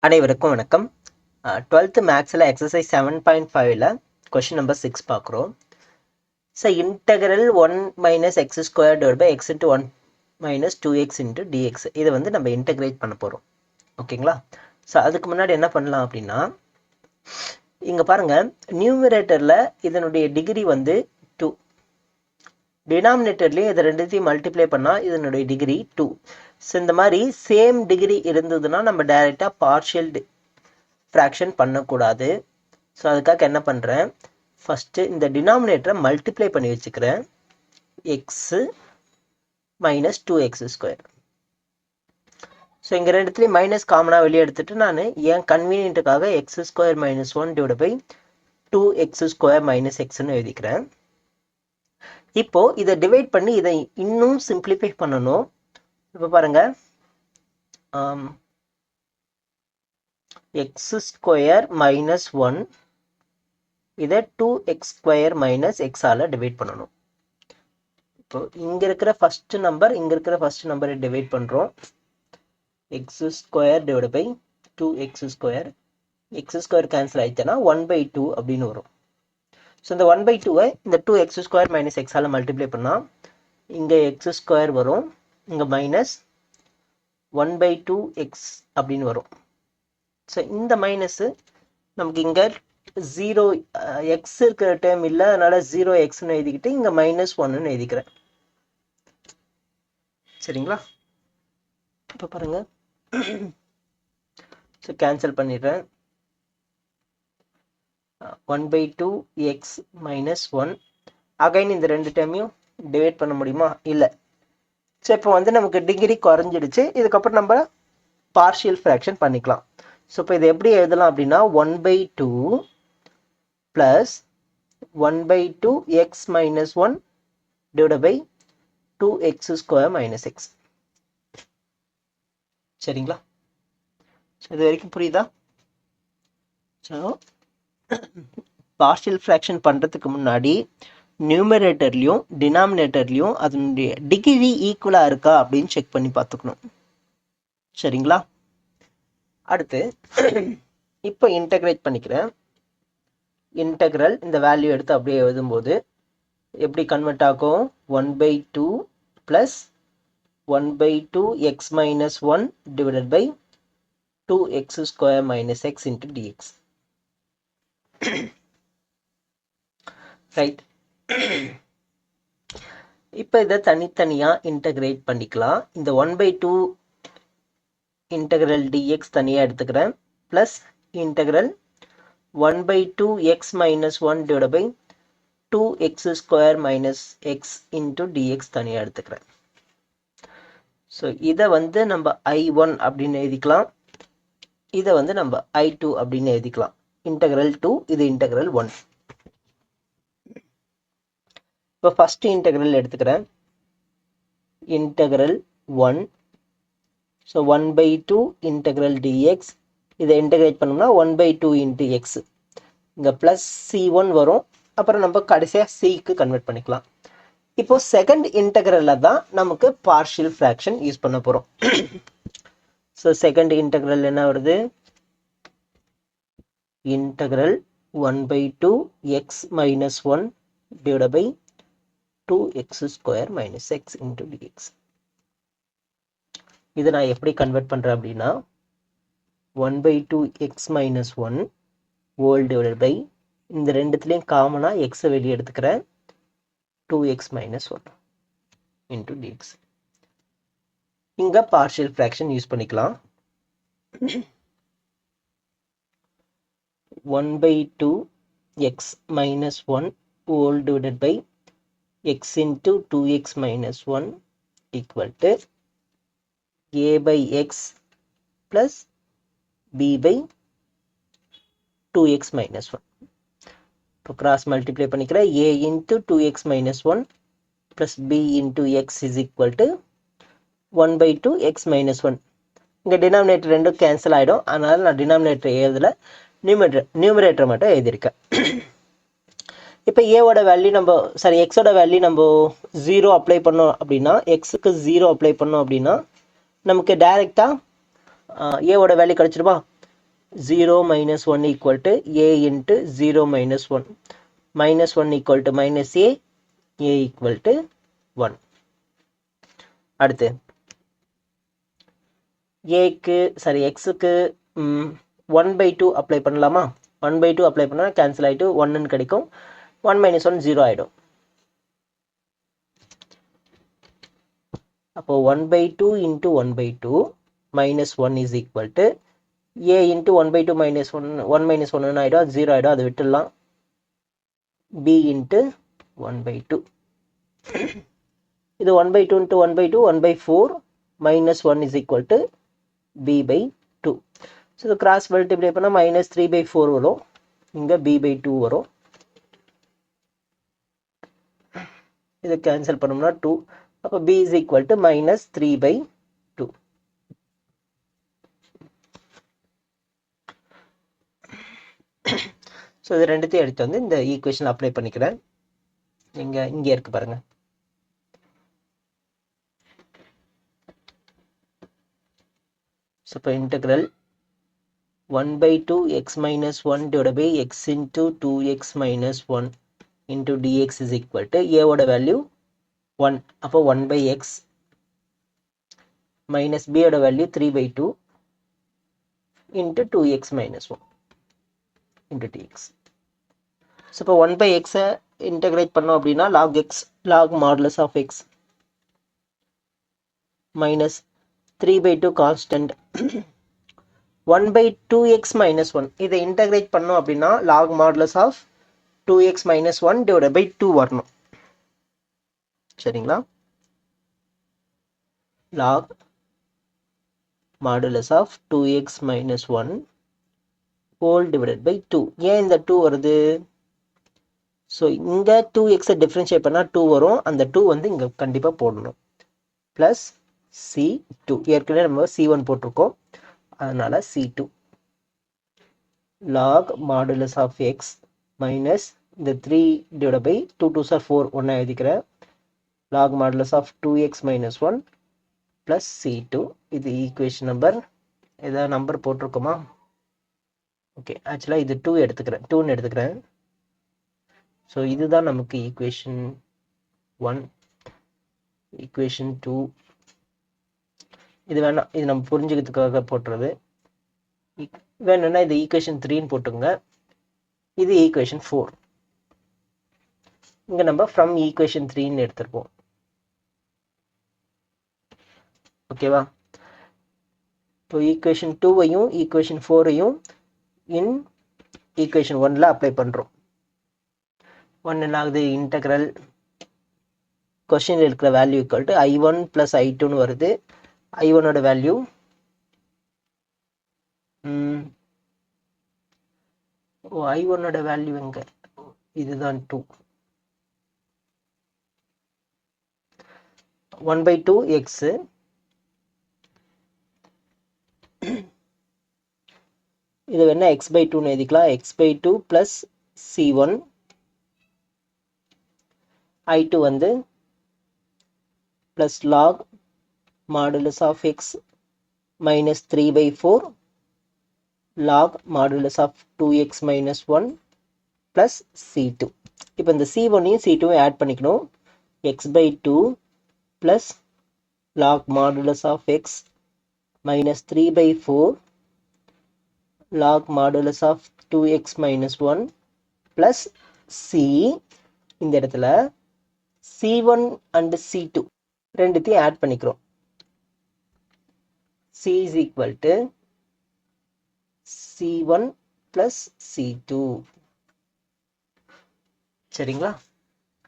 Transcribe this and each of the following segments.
அனைவருக்கும் வணக்கம். 12th மேக்ஸில் எக்ஸசைஸ் 7.5ல கொஷின் நம்பர் 6 பார்க்குறோம். So integral 1 minus x square divide by x into 1 minus 2x into dx இதை வந்து நம்ம இன்டகிரேட் பண்ண போகிறோம். ஓகேங்களா? ஸோ அதுக்கு முன்னாடி என்ன பண்ணலாம் அப்படின்னா, இங்கே பாருங்கள், நியூமரேட்டரில் இதனுடைய டிகிரி வந்து 2, டினாமினேட்டர்லேயும் இதை ரெண்டுத்தையும் மல்டிப்ளை பண்ணால் இதனுடைய டிகிரி 2. ஸோ இந்த மாதிரி சேம் டிகிரி இருந்ததுன்னா நம்ம டைரெக்டாக பார்ஷியல் ஃப்ராக்ஷன் பண்ணக்கூடாது. ஸோ அதுக்காக என்ன பண்ணுறேன், ஃபஸ்ட்டு இந்த டினாமினேட்டரை மல்டிப்ளை பண்ணி வச்சுக்கிறேன். X minus 2x square. So இங்கே ரெண்டுத்துலேயும் மைனஸ் காமனாக வெளியே எடுத்துகிட்டு நான் என் கன்வீனியன்ட்டுக்காக x square minus 1 divide by 2x square minus எக்ஸ்ன்னு எழுதிக்கிறேன். இப்போது இதை டிவைட் பண்ணி இதை இன்னும் சிம்பிளிஃபை பண்ணணும். இப்போ பாருங்கள், எக்ஸ் ஸ்கொயர் மைனஸ் 1 இதை 2x ஸ்கொயர் மைனஸ் எக்ஸால் டிவைட் பண்ணணும். இப்போ இங்கே இருக்கிற ஃபஸ்ட்டு நம்பர் இங்கே இருக்கிற ஃபஸ்ட்டு நம்பரை டிவைட் பண்ணுறோம். X square divide by 2x square. X square cancel ஆகிடுச்சுன்னா 1/2 அப்படின்னு வரும். ஸோ இந்த 1/2 இந்த 2x ஸ்கொயர் மைனஸ் எக்ஸால் மல்டிப்ளை பண்ணால் இங்கே எக்ஸ் ஸ்கொயர் வரும், இங்கே மைனஸ் 1/2x அப்படின்னு வரும். ஸோ இந்த மைனஸு நமக்கு இங்கே 0 எக்ஸ் இருக்கிற டேர்ம் இல்லை, அதனால் 0xன்னு எழுதிக்கிட்டு இங்கே -1ன்னு எழுதிக்கிறேன். சரிங்களா? இப்போ பாருங்கள், ஸோ கேன்சல் பண்ணிடுறேன். 1/2x minus 1. அகைன் இந்த ரெண்டு டேர்மையும் டிவைட் பண்ண முடியுமா? இல்லை. ஸோ இப்போ வந்து நமக்கு டிகிரி குறைஞ்சிடுச்சு. இதுக்கப்புறம் நம்ம பார்ஷியல் ஃப்ராக்ஷன் பண்ணிக்கலாம். ஸோ இப்போ இதை எப்படி எழுதலாம் அப்படின்னா, 1/2 plus 1/2x minus 1 divide by 2x square minus x. சரிங்களா? ஸோ இது வரைக்கும் புரியுதா? ஸோ பார்ஷியல் ஃப்ராக்ஷன் பண்ணுறதுக்கு முன்னாடி நியூமரேட்டர்லையும் டினாமினேட்டர்லையும் அதனுடைய டிகிரி ஈக்குவலாக இருக்கா அப்படின்னு செக் பண்ணி பார்த்துக்கணும். சரிங்களா? அடுத்து இப்போ இன்டகிரேட் பண்ணிக்கிறேன். இன்டகிரல் இந்த வேல்யூ எடுத்து அப்படியே எழுதும்போது எப்படி கன்வெர்ட் ஆகும்? 1/2 plus 1/2x minus 1 divided by 2x square minus x into dx. Right. இப்போ இதை தனித்தனியாக இன்டகிரேட் பண்ணிக்கலாம். இந்த 1/2 இன்டகிரல் டிஎக்ஸ் தனியாக எடுத்துக்கிறேன், plus integral 1/2x minus 1 divide by 2x square minus x into dx தனியாக எடுத்துக்கிறேன். ஸோ இதை வந்து நம்ம I1 அப்படின்னு எழுதிக்கலாம், இதை வந்து நம்ம I2 அப்படின்னு எழுதிக்கலாம். இன்டகிரல் 2, இது இன்டகிரல் 1. இப்போ ஃபஸ்ட்டு இன்டகிரல் எடுத்துக்கிறேன். Integral 1, so 1/2 integral dx. இதை இன்டகிரேட் பண்ணோம்னா 1/2 இன்ட்டு எக்ஸ். இங்கே ப்ளஸ் C1 வரும், அப்புறம் நம்ம கடைசியாக சிக்கு கன்வெர்ட் பண்ணிக்கலாம். இப்போ செகண்ட் இன்டகிரலில் தான் நமக்கு பார்ஷியல் ஃப்ராக்ஷன் யூஸ் பண்ண போகிறோம். ஸோ செகண்ட் இன்டகிரல் என்ன வருது? Integral 1/2x minus 1 divide by 2x square minus x into dx. இதை நான் எப்படி கன்வெர்ட் பண்ணுறேன் அப்படின்னா, 1/2x minus 1 whole divide by இந்த ரெண்டுத்துலேயும் காமனாக எக்ஸை வெளியே எடுத்துக்கிறேன், 2x மைனஸ் 1 இன்ட்டு டிஎக்ஸ். இங்கே பார்ஷியல் ஃப்ராக்ஷன் யூஸ் பண்ணிக்கலாம். 1/2x minus 1 whole divided by x into 2x minus 1 equal to a by x plus b by 2x minus 1. இப்போ cross multiply பண்ணிக்கிற a into 2x minus 1 plus b into x is equal to 1/2x minus 1. இங்கே denominator ரெண்டும் cancel ஆகிடும், அதனால் நான் denominator எழுதலை, numerator மட்டும் எழுதியிருக்கேன். இப்போ ஏவோட வேல்யூ எக்ஸோட வேல்யூ நம்ம 0 அப்ளை பண்ணோம் அப்படின்னா, எக்ஸுக்கு 0 அப்ளை பண்ணோம் அப்படின்னா நமக்கு டைரெக்டாக ஏவோட value கிடச்சிருமா? 0 minus 1 equal to a into 0 minus 1. Minus 1 equal to minus a equal to 1. அடுத்து ஏக்கு சரி எக்ஸுக்கு 1/2 அப்ளை பண்ணலாமா? 1/2 அப்ளை பண்ணால் கேன்சல் ஆகிட்டு 1ன்னு கிடைக்கும். 1 minus 1 0 ஆகிடும். அப்போ 1/2 into 1/2 minus 1 is equal to a into 1/2 minus 1 minus 1 ஆகிடும், 0 ஆகிடும், அதை விட்டுடலாம். b into 1/2. இது 1/2 into 1/2 1/4 minus 1 is equal to b by 2. So இது கிராஸ் மல்டிப்ளை பண்ணால் minus 3/4 வரும், இங்கே b by 2 வரும். இதை கேன்சல் பண்ணோம்னா 2. அப்போ b is equal to minus 3/2. So இது ரெண்டுத்தையும் எடுத்து வந்து இந்த ஈக்குவேஷன் அப்ளை பண்ணிக்கிறேன். இங்கே இருக்கு பாருங்க. ஸோ இப்போ integral 1/2 x minus 1 divided by x into 2x minus 1 into dx is equal to a ஓட வேல்யூ 1. அப்போ 1/x minus b ஓட value 3/2 into 2x minus 1 into dx. So இப்போ 1/x இன்டெகிரேட் பண்ணோம் அப்படின்னா log x log modulus of x minus 3/2 constant 1/2x minus 1. இதை integrate பண்ணோம் அப்படின்னா log modulus of 2x minus 1 divided by 2 வரணும். சரிங்களா? log modulus of 2x minus 1 whole divided by 2. ஏன் இந்த 2 வருது? ஸோ இங்கே 2x டிஃப்ரென்ஷியேட் பண்ணால் 2 வரும், அந்த 2 வந்து இங்கே கண்டிப்பாக போடணும். ப்ளஸ் C2, ஏற்கனவே நம்ம C1 போட்டிருக்கோம், அதனால் C2 log modulus of x minus இந்த 3 divided by 2 2s are 4 ஒன்றா எழுதிக்கிறேன். log modulus of 2x minus 1 plus C2. இது ஈக்குவேஷன் நம்பர், ஏதாவது நம்பர் போட்டிருக்கோமா? ஓகே, ஆக்சுவலாக இது 2ன்னு எடுத்துக்கிறேன். ஸோ இதுதான் நமக்கு ஈக்குவேஷன் 1. ஈக்குவேஷன் 2 இது வேணாம், இது நம்ம புரிஞ்சுக்கிறதுக்காக போட்டுறது. வேணும்னா இது ஈக்குவேஷன் 3ன்னு போட்டுங்க. இது ஈக்குவேஷன் 4. இங்கே நம்ம ஃப்ரம் ஈக்குவேஷன் 3ன்னு எடுத்துருப்போம். ஓகேவா? இப்போ ஈக்குவேஷன் 2வையும் ஈக்குவேஷன் 4ஐயும் இன் ஈக்குவேஷன் 1ல் அப்ளை பண்ணுறோம். 1 என்ன ஆகுது? இன்டெக்ரல் கொஸ்டினில் இருக்கிற value equal to I1 plus I2ன்னு வருது. I1ஓட வேல்யூ I1ஓட வேல்யூ எங்க? இதுதான் 2. 1/2 x இது வேணா x/2ன்னு எழுதிக்கலாம். x/2 plus C1. I2 வந்து plus log modulus of x minus 3/4 log modulus of 2x minus 1 plus C2. இப்போ இந்த C1ஐயும் C2ஐயும் ஆட் பண்ணிக்கணும். x/2 plus log modulus of x minus 3/4 log modulus of 2x minus 1 plus C. இந்த இடத்துல C1 and C2 ரெண்டுத்தையும் add பண்ணிக்கிறோம். C is equal to C1 plus C2. சரிங்களா?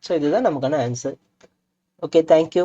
So இதுதான் நமக்கான ஆன்சர். Okay, thank you.